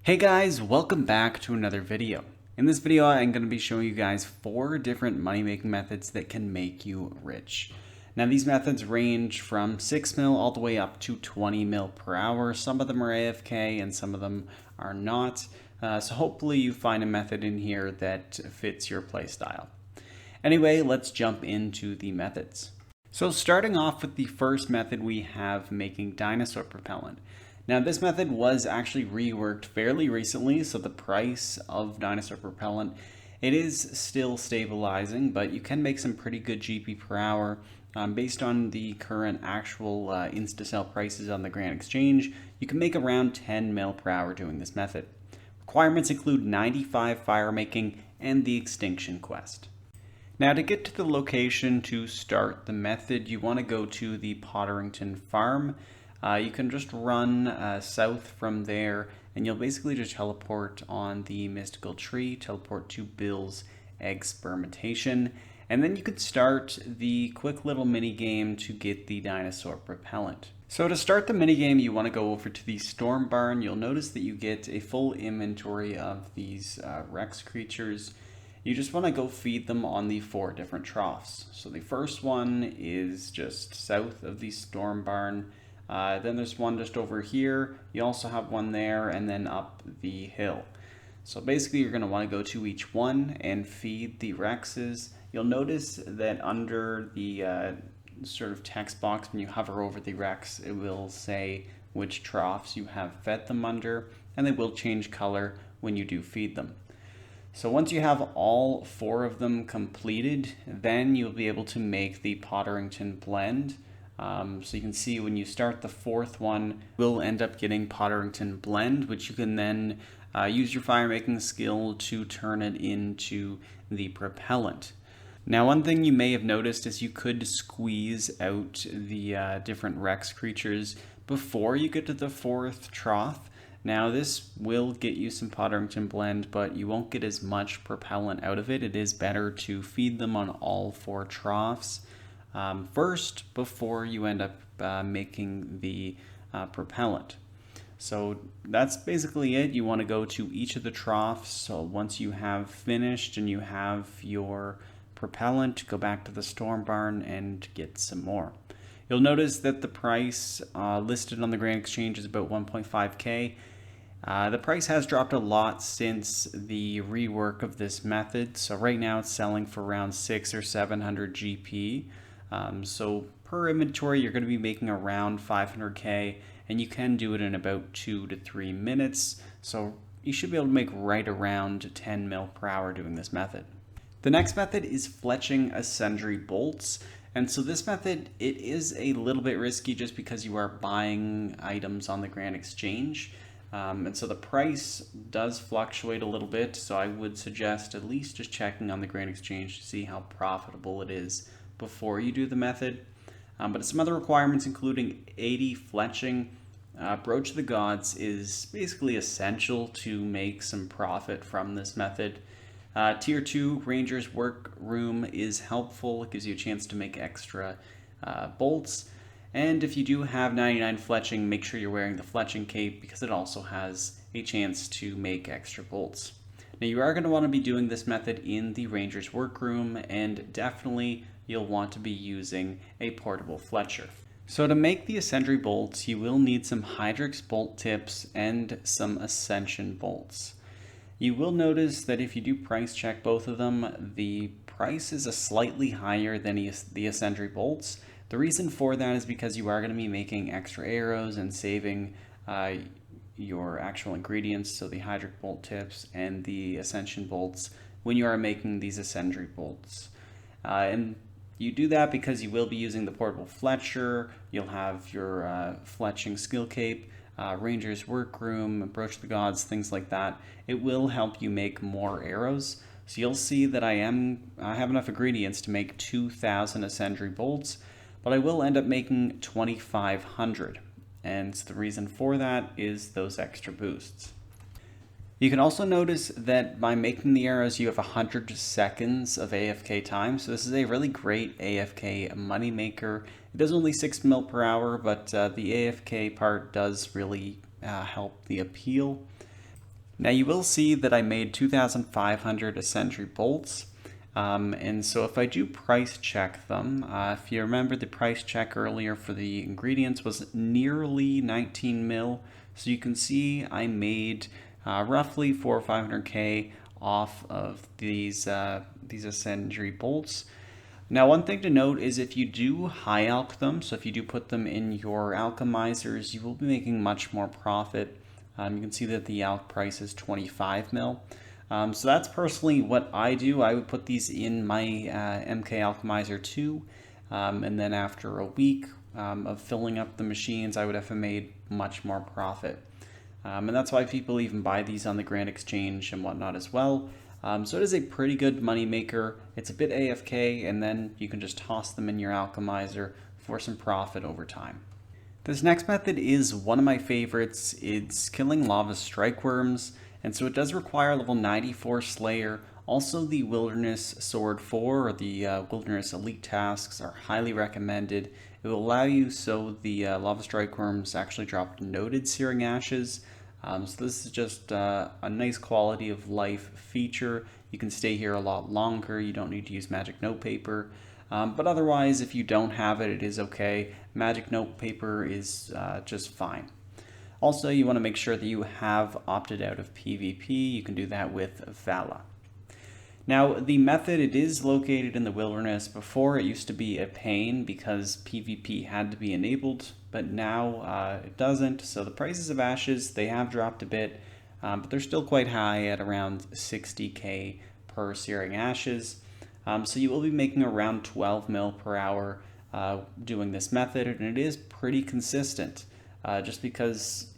Hey guys, welcome back to another video. In this video, I'm going to be showing you guys 4 different money-making methods that can make you rich. Now these methods range from 6 mil all the way up to 20 mil per hour. Some of them are AFK and some of them are not. So hopefully you find a method in here that fits your playstyle. Anyway, let's jump into the methods. So starting off with the first method, we have making Dinosaur Propellant. Now this method was actually reworked fairly recently, so the price of Dinosaur Propellant, it is still stabilizing, but you can make some pretty good GP per hour. Based on the current actual insta-sell prices on the Grand Exchange, you can make around 10 mil per hour doing this method. Requirements include 95 fire making and the extinction quest. Now to get to the location to start the method, you want to go to the Potterington farm. You can just run south from there and you'll basically just teleport on the mystical tree, teleport to Bill's experimentation, and then you can start the quick little mini game to get the Dinosaur Propellant. So to start the mini game, you want to go over to the Storm Barn. You'll notice that you get a full inventory of these Rex creatures. You just want to go feed them on the 4 different troughs. So the first one is just south of the Storm Barn. Then there's one just over here. You also have one there and then up the hill. So basically you're going to want to go to each one and feed the Rexes. You'll notice that under the sort of text box when you hover over the Rex, it will say which troughs you have fed them under, and they will change color when you do feed them. So once you have all 4 of them completed, then you'll be able to make the Potterington blend. So you can see when you start the 4th one, we'll end up getting Potterington blend, which you can then use your fire making skill to turn it into the propellant. Now one thing you may have noticed is you could squeeze out the different Rex creatures before you get to the 4th trough. Now this will get you some Potterington blend, but you won't get as much propellant out of it. It is better to feed them on all 4 troughs first before you end up making the propellant. So that's basically it. You want to go to each of the troughs. So once you have finished and you have your propellant, go back to the Storm Barn and get some more. You'll notice that the price listed on the Grand Exchange is about 1.5k. The price has dropped a lot since the rework of this method. So right now it's selling for around 600 or 700 GP. So per inventory, you're going to be making around 500k, and you can do it in about 2 to 3 minutes. So you should be able to make right around 10 mil per hour doing this method. The next method is Fletching Ascendri bolts. And so this method, it is a little bit risky just because you are buying items on the Grand Exchange. And so the price does fluctuate a little bit. So I would suggest at least just checking on the Grand Exchange to see how profitable it is before you do the method. But some other requirements including 80 fletching. Brooch of the Gods is basically essential to make some profit from this method. Tier 2 Ranger's Workroom is helpful. It gives you a chance to make extra bolts. And if you do have 99 fletching, make sure you're wearing the fletching cape because it also has a chance to make extra bolts. Now you are going to want to be doing this method in the Ranger's Workroom, and definitely you'll want to be using a portable Fletcher. So to make the Ascendri bolts, you will need some Hydrix bolt tips and some Ascension bolts. You will notice that if you do price check both of them, the price is slightly higher than the Ascendri bolts. The reason for that is because you are going to be making extra arrows and saving your actual ingredients, so the Hydrix bolt tips and the Ascension bolts, when you are making these Ascendri bolts. And you do that because you will be using the portable Fletcher, you'll have your fletching skill cape, Ranger's Workroom, Brooch of the Gods, things like that. It will help you make more arrows. So you'll see that I have enough ingredients to make 2,000 Ascendri bolts, but I will end up making 2,500. And the reason for that is those extra boosts. You can also notice that by making the arrows, you have 100 seconds of AFK time. So this is a really great AFK money maker. It does only 6 mil per hour, but the AFK part does really help the appeal. Now you will see that I made 2,500 Ascendri bolts. And so if I do price check them, if you remember the price check earlier for the ingredients was nearly 19 mil. So you can see I made roughly 400 or 500K off of these Ascendri bolts. Now one thing to note is if you do high alch them, so if you do put them in your alchemizers, you will be making much more profit. You can see that the alch price is 25 mil. So that's personally what I do. I would put these in my MK Alchemizer 2, and then after a week of filling up the machines, I would have made much more profit. And that's why people even buy these on the Grand Exchange and whatnot as well. So it is a pretty good money maker. It's a bit AFK, and then you can just toss them in your Alchemizer for some profit over time. This next method is one of my favorites. It's killing lava strykewyrms, and so it does require level 94 Slayer. Also the Wilderness Sword 4 or the Wilderness Elite tasks are highly recommended. It will allow you so the lava strykewyrms actually drop noted searing ashes. So this is just a nice quality of life feature. You can stay here a lot longer. You don't need to use magic notepaper. But otherwise, if you don't have it, it is okay. Magic notepaper is just fine. Also, you want to make sure that you have opted out of PvP. You can do that with Vala. Now, the method, it is located in the wilderness. Before, it used to be a pain because PvP had to be enabled, but now it doesn't. So the prices of ashes, they have dropped a bit, but they're still quite high at around 60k per searing ashes. So you will be making around 12 mil per hour doing this method, and it is pretty consistent. Just because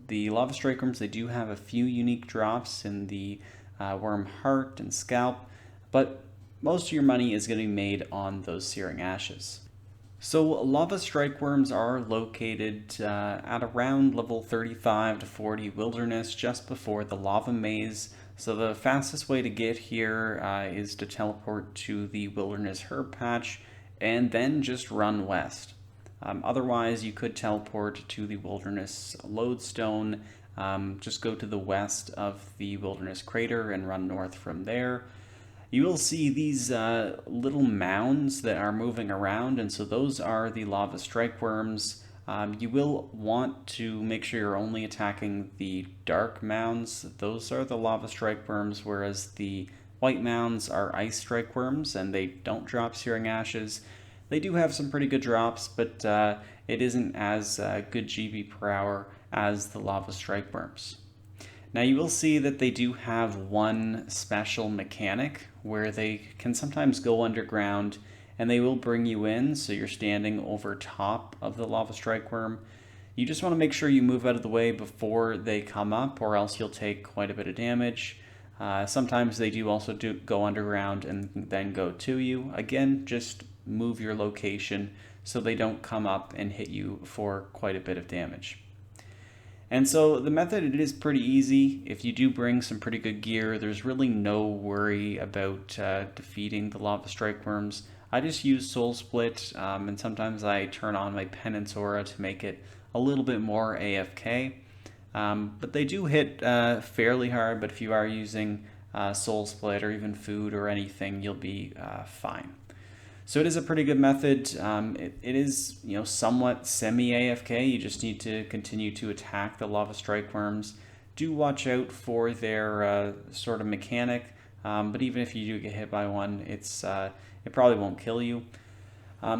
the lava strykewyrms, they do have a few unique drops in the worm heart and scalp, but most of your money is going to be made on those searing ashes. So lava strykewyrms are located at around level 35 to 40 wilderness, just before the lava maze. So the fastest way to get here is to teleport to the wilderness herb patch and then just run west. Otherwise, you could teleport to the wilderness lodestone, just go to the west of the wilderness crater and run north from there. You will see these little mounds that are moving around, and so those are the lava strykewyrms. You will want to make sure you're only attacking the dark mounds. Those are the lava strykewyrms, whereas the white mounds are ice strykewyrms, and they don't drop searing ashes. They do have some pretty good drops, but it isn't as good GB per hour as the lava strykewyrms. Now you will see that they do have one special mechanic where they can sometimes go underground and they will bring you in, so you're standing over top of the lava strykewyrm. You just want to make sure you move out of the way before they come up, or else you'll take quite a bit of damage. Sometimes they do also go underground and then go to you. Again, just move your location so they don't come up and hit you for quite a bit of damage. And so the method, it is pretty easy. If you do bring some pretty good gear, there's really no worry about defeating the lava strykewyrms. I just use Soul Split, and sometimes I turn on my Penance Aura to make it a little bit more AFK. But they do hit fairly hard, but if you are using Soul Split or even food or anything, you'll be fine. So it is a pretty good method. It is, somewhat semi-AFK. You just need to continue to attack the lava strykewyrms. Do watch out for their sort of mechanic, but even if you do get hit by one, it probably won't kill you.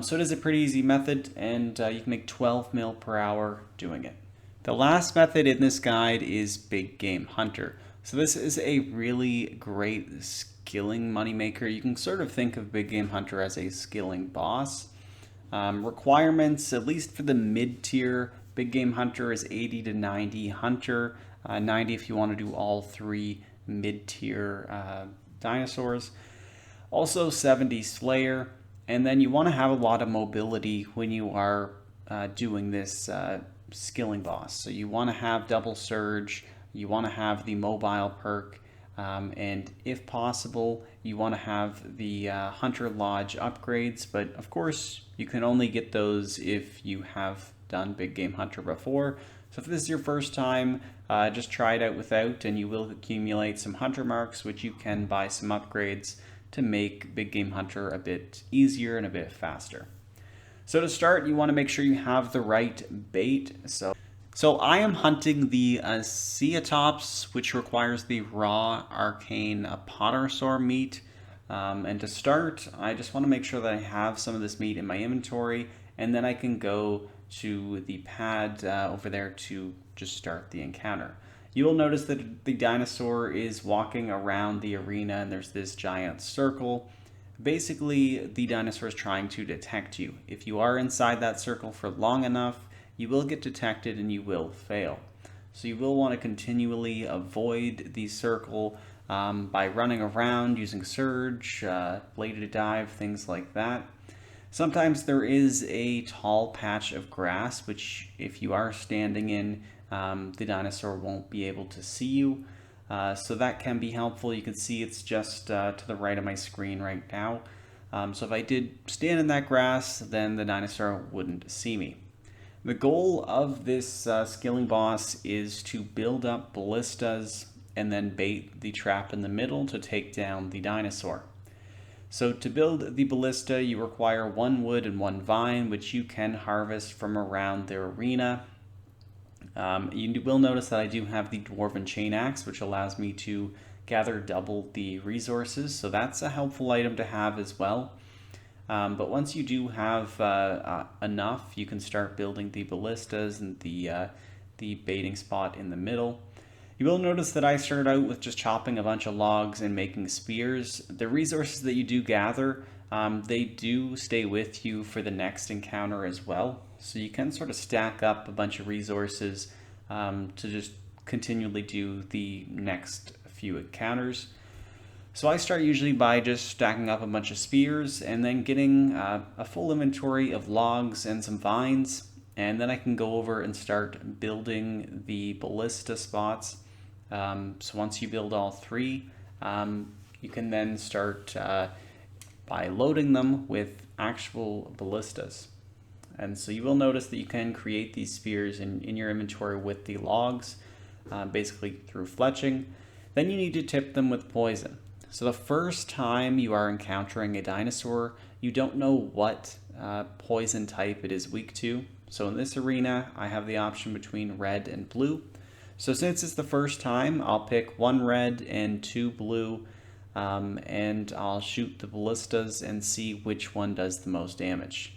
So it is a pretty easy method, and you can make 12 mil per hour doing it. The last method in this guide is Big Game Hunter. So this is a really great skilling moneymaker. You can sort of think of Big Game Hunter as a skilling boss. Requirements, at least for the mid-tier, Big Game Hunter is 80 to 90 Hunter, 90 if you want to do all three mid-tier dinosaurs. Also 70 Slayer, and then you want to have a lot of mobility when you are doing this skilling boss. So you want to have double surge, you want to have the mobile perk, and if possible, you want to have the Hunter Lodge upgrades, but of course, you can only get those if you have done Big Game Hunter before. So if this is your first time, just try it out without, and you will accumulate some hunter marks, which you can buy some upgrades to make Big Game Hunter a bit easier and a bit faster. So to start, you want to make sure you have the right bait. So I am hunting the Ceatops, which requires the raw arcane Dinosaur meat. And to start, I just want to make sure that I have some of this meat in my inventory, and then I can go to the pad over there to just start the encounter. You will notice that the dinosaur is walking around the arena, and there's this giant circle. Basically, the dinosaur is trying to detect you. If you are inside that circle for long enough, you will get detected and you will fail. So you will want to continually avoid the circle by running around, using surge, bladed dive, things like that. Sometimes there is a tall patch of grass, which if you are standing in, the dinosaur won't be able to see you. So that can be helpful. You can see it's just to the right of my screen right now. So if I did stand in that grass, then the dinosaur wouldn't see me. The goal of this skilling boss is to build up ballistas and then bait the trap in the middle to take down the dinosaur. So to build the ballista, you require 1 wood and 1 vine, which you can harvest from around the arena. You will notice that I do have the Dwarven Chain Axe, which allows me to gather double the resources, so that's a helpful item to have as well. But once you do have enough, you can start building the ballistas and the baiting spot in the middle. You will notice that I started out with just chopping a bunch of logs and making spears. The resources that you do gather, they do stay with you for the next encounter as well. So you can sort of stack up a bunch of resources to just continually do the next few encounters. So I start usually by just stacking up a bunch of spears and then getting a full inventory of logs and some vines. And then I can go over and start building the ballista spots. So once you build all 3, you can then start by loading them with actual ballistas. And so you will notice that you can create these spears in your inventory with the logs, basically through fletching. Then you need to tip them with poison. So the first time you are encountering a dinosaur, you don't know what poison type it is weak to. So in this arena, I have the option between red and blue. So since it's the first time, I'll pick 1 red and 2 blue, and I'll shoot the ballistas and see which one does the most damage.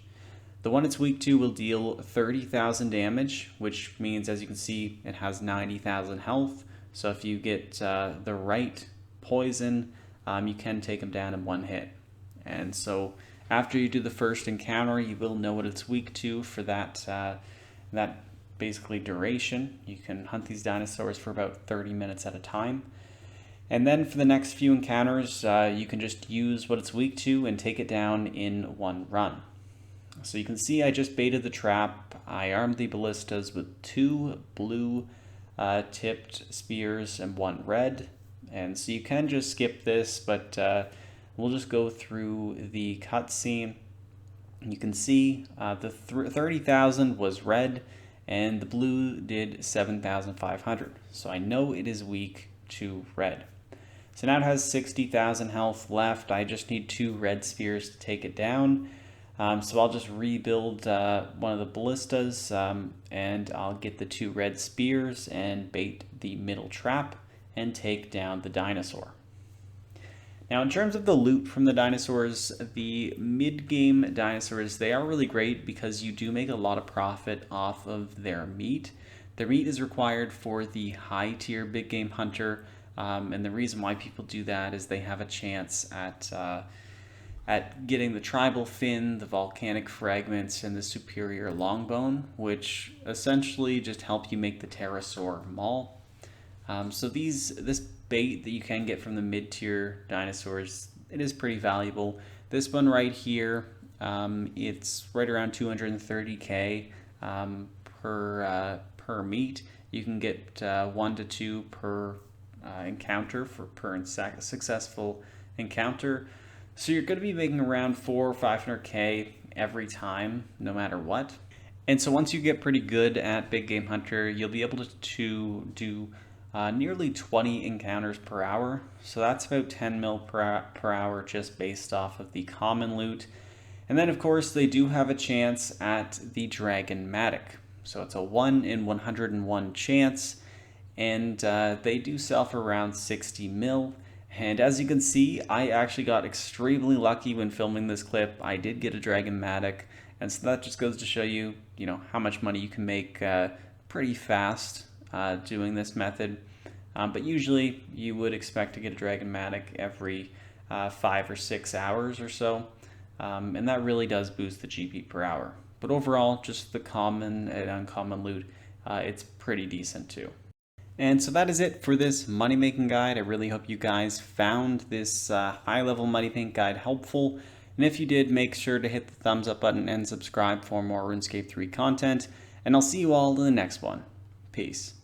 The one it's weak to will deal 30,000 damage, which means, as you can see, it has 90,000 health. So if you get the right poison, you can take them down in 1 hit. And so after you do the first encounter, you will know what it's weak to for that basically duration. You can hunt these dinosaurs for about 30 minutes at a time. And then for the next few encounters, you can just use what it's weak to and take it down in 1 run. So you can see I just baited the trap. I armed the ballistas with 2 blue tipped spears and 1 red. And so you can just skip this, but we'll just go through the cutscene. You can see the 30,000 was red, and the blue did 7,500. So I know it is weak to red. So now it has 60,000 health left. I just need 2 red spears to take it down. So I'll just rebuild one of the ballistas, and I'll get the 2 red spears and bait the middle trap and take down the dinosaur. Now in terms of the loot from the dinosaurs, the mid-game dinosaurs, they are really great because you do make a lot of profit off of their meat. Their meat is required for the high tier big game hunter, and the reason why people do that is they have a chance at getting the tribal fin, the volcanic fragments, and the superior longbone, which essentially just help you make the pterosaur maul. So this bait that you can get from the mid-tier dinosaurs, it is pretty valuable. This one right here, it's right around 230k per meat. You can get 1 to 2 per encounter per successful encounter. So you're going to be making around 400 or 500k every time, no matter what. And so once you get pretty good at Big Game Hunter, you'll be able to do nearly 20 encounters per hour. So that's about 10 mil per hour just based off of the common loot. And then of course they do have a chance at the Dragonmatic. So it's a 1 in 101 chance, and they do sell for around 60 mil. And as you can see, I actually got extremely lucky when filming this clip. I did get a Dragonmatic, and so that just goes to show you, how much money you can make pretty fast doing this method. But usually you would expect to get a Dragonmatic every 5 or 6 hours or so. And that really does boost the GP per hour. But overall, just the common and uncommon loot, it's pretty decent too. And so that is it for this money making guide. I really hope you guys found this high level money making guide helpful. And if you did, make sure to hit the thumbs up button and subscribe for more RuneScape 3 content. And I'll see you all in the next one. Peace.